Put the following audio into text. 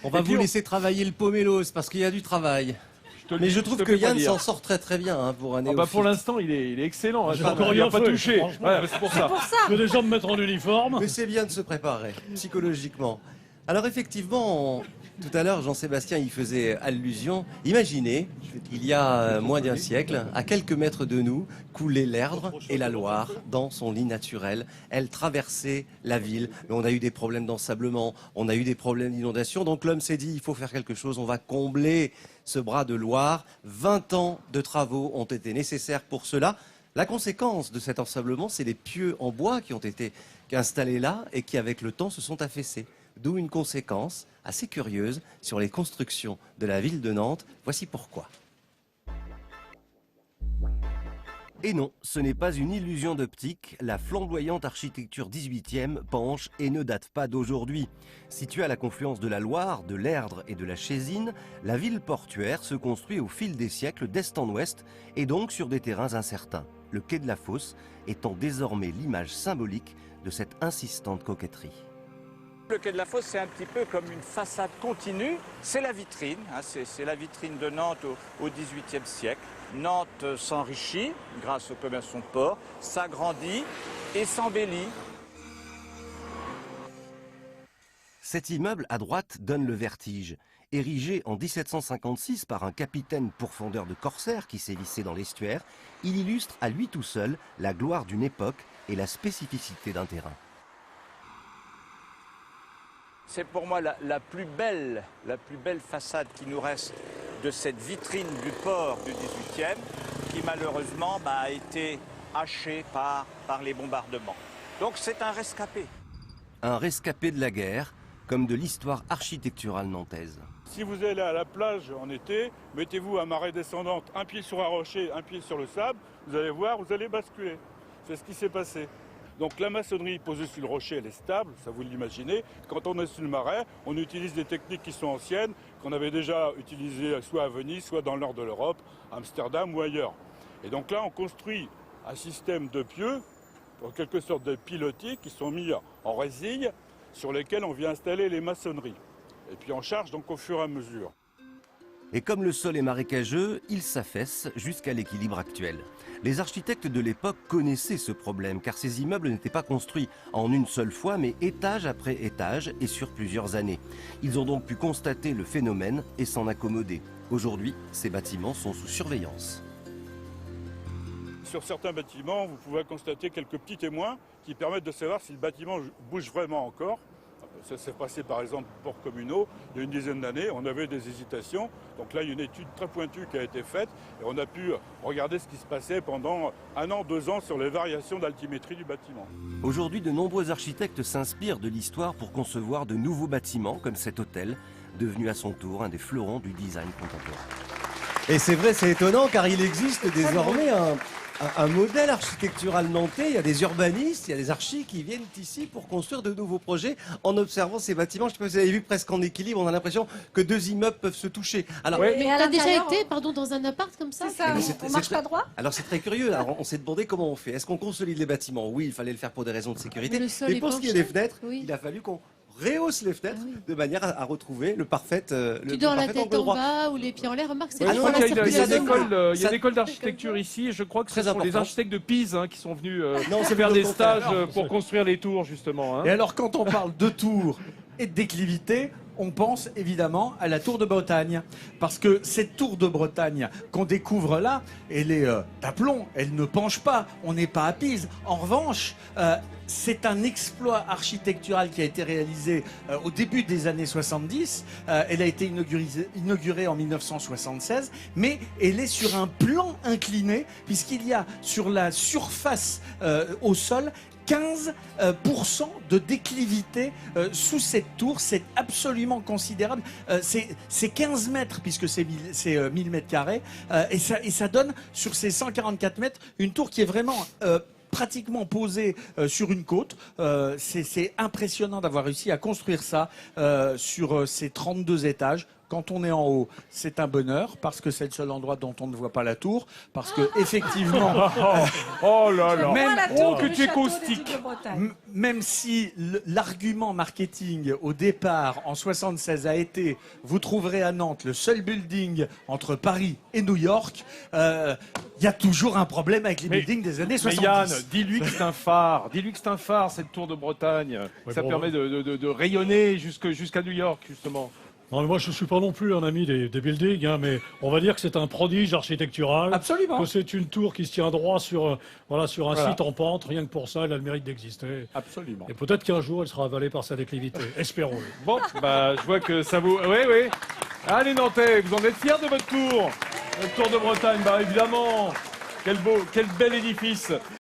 On va vous laisser travailler le pomélos parce qu'il y a du travail. Mais je trouve que Yann s'en sort très très bien hein, pour un néophyte. Pour l'instant, il est excellent. J'ai encore rien pas fait, touché. franchement. Ouais, c'est pour ça. Que des gens me mettent en uniforme. Mais c'est bien de se préparer psychologiquement. Alors effectivement, tout à l'heure, Jean-Sébastien y faisait allusion. Imaginez, il y a moins d'un siècle, à quelques mètres de nous, coulait l'Erdre et la Loire dans son lit naturel. Elle traversait la ville, mais on a eu des problèmes d'ensablement, on a eu des problèmes d'inondation. Donc l'homme s'est dit, il faut faire quelque chose, on va combler ce bras de Loire. 20 ans de travaux ont été nécessaires pour cela. La conséquence de cet ensablement, c'est les pieux en bois qui ont été installés là et qui, avec le temps, se sont affaissés. D'où une conséquence assez curieuse sur les constructions de la ville de Nantes. Voici pourquoi. Et non, ce n'est pas une illusion d'optique. La flamboyante architecture 18e penche et ne date pas d'aujourd'hui. Située à la confluence de la Loire, de l'Erdre et de la Chésine, la ville portuaire se construit au fil des siècles d'est en ouest et donc sur des terrains incertains. Le quai de la Fosse étant désormais l'image symbolique de cette insistante coquetterie. Le quai de la Fosse, c'est un petit peu comme une façade continue. C'est la vitrine, hein, c'est la vitrine de Nantes au XVIIIe siècle. Nantes s'enrichit grâce au commerce de son port, s'agrandit et s'embellit. Cet immeuble à droite donne le vertige. Érigé en 1756 par un capitaine pourfendeur de corsaires qui sévissait dans l'estuaire, il illustre à lui tout seul la gloire d'une époque et la spécificité d'un terrain. C'est pour moi la plus belle façade qui nous reste de cette vitrine du port du 18e qui malheureusement a été hachée par les bombardements. Donc c'est un rescapé. Un rescapé de la guerre, comme de l'histoire architecturale nantaise. Si vous allez à la plage en été, mettez-vous à marée descendante, un pied sur un rocher, un pied sur le sable, vous allez voir, vous allez basculer. C'est ce qui s'est passé. Donc la maçonnerie posée sur le rocher, elle est stable, ça vous l'imaginez. Quand on est sur le marais, on utilise des techniques qui sont anciennes, qu'on avait déjà utilisées soit à Venise, soit dans le nord de l'Europe, à Amsterdam ou ailleurs. Et donc là, on construit un système de pieux, en quelque sorte de pilotis, qui sont mis en résille, sur lesquels on vient installer les maçonneries. Et puis on charge donc au fur et à mesure. Et comme le sol est marécageux, il s'affaisse jusqu'à l'équilibre actuel. Les architectes de l'époque connaissaient ce problème, car ces immeubles n'étaient pas construits en une seule fois, mais étage après étage et sur plusieurs années. Ils ont donc pu constater le phénomène et s'en accommoder. Aujourd'hui, ces bâtiments sont sous surveillance. Sur certains bâtiments, vous pouvez constater quelques petits témoins qui permettent de savoir si le bâtiment bouge vraiment encore. Ça s'est passé par exemple pour Communaux, il y a une dizaine d'années, on avait des hésitations. Donc là, il y a une étude très pointue qui a été faite et on a pu regarder ce qui se passait pendant 1 an, 2 ans sur les variations d'altimétrie du bâtiment. Aujourd'hui, de nombreux architectes s'inspirent de l'histoire pour concevoir de nouveaux bâtiments comme cet hôtel, devenu à son tour un des fleurons du design contemporain. Et c'est vrai, c'est étonnant car il existe désormais un modèle architectural nantais. Il y a des urbanistes, il y a des archis qui viennent ici pour construire de nouveaux projets en observant ces bâtiments. Je ne sais pas si vous avez vu, presque en équilibre, on a l'impression que 2 immeubles peuvent se toucher. Alors, Mais t'as déjà été, dans un appart comme ça? C'est ça, on marche pas droit? Alors c'est très curieux. Alors, on s'est demandé comment on fait. Est-ce qu'on consolide les bâtiments? Oui, il fallait le faire pour des raisons de sécurité. Mais pour ce qui est des fenêtres, il a fallu qu'on rehausse les fenêtres de manière à retrouver le parfait Tu dors la tête en bas ou les pieds en l'air, remarque, c'est Je crois qu'il y a une une école d'architecture ici, et je crois que ce sont des architectes de Pise qui sont venus Non, c'est faire plutôt des le contraire. stages pour construire les tours, justement. Et alors, quand on parle de tours et de déclivité, on pense évidemment à la tour de Bretagne. Parce que cette tour de Bretagne qu'on découvre là, elle est d'aplomb, elle ne penche pas, on n'est pas à Pise. En revanche, c'est un exploit architectural qui a été réalisé au début des années 70. Elle a été inaugurée en 1976, mais elle est sur un plan incliné, puisqu'il y a sur la surface au sol 15% de déclivité sous cette tour. C'est absolument considérable. C'est 15 mètres puisque c'est 1000 mètres carrés. Et ça donne sur ces 144 mètres une tour qui est vraiment pratiquement posée sur une côte. C'est impressionnant d'avoir réussi à construire ça sur ces 32 étages. quand on est en haut, c'est un bonheur parce que c'est le seul endroit dont on ne voit pas la tour. Parce que effectivement, Oh là là. Même- Oh, que tu es caustique. même si l'argument marketing au départ en 76 a été, vous trouverez à Nantes le seul building entre Paris et New York, il y a toujours un problème avec les buildings des années 70. Mais Yann, dis-lui que c'est un phare. Dis-lui que c'est un phare, cette tour de Bretagne. Ouais, Ça bon, permet de rayonner jusqu'à New York, justement. Non, mais moi, je ne suis pas non plus un ami des buildings, hein, mais on va dire que c'est un prodige architectural. Absolument. Que c'est une tour qui se tient droit sur un Voilà. site en pente. Rien que pour ça, elle a le mérite d'exister. Absolument. Et peut-être qu'un jour, elle sera avalée par sa déclivité. Espérons-le. Bon, bah, je vois que ça vous... Oui, oui. Allez, Nantais, vous en êtes fiers de votre tour? Votre tour de Bretagne, bah évidemment. Quel bel édifice.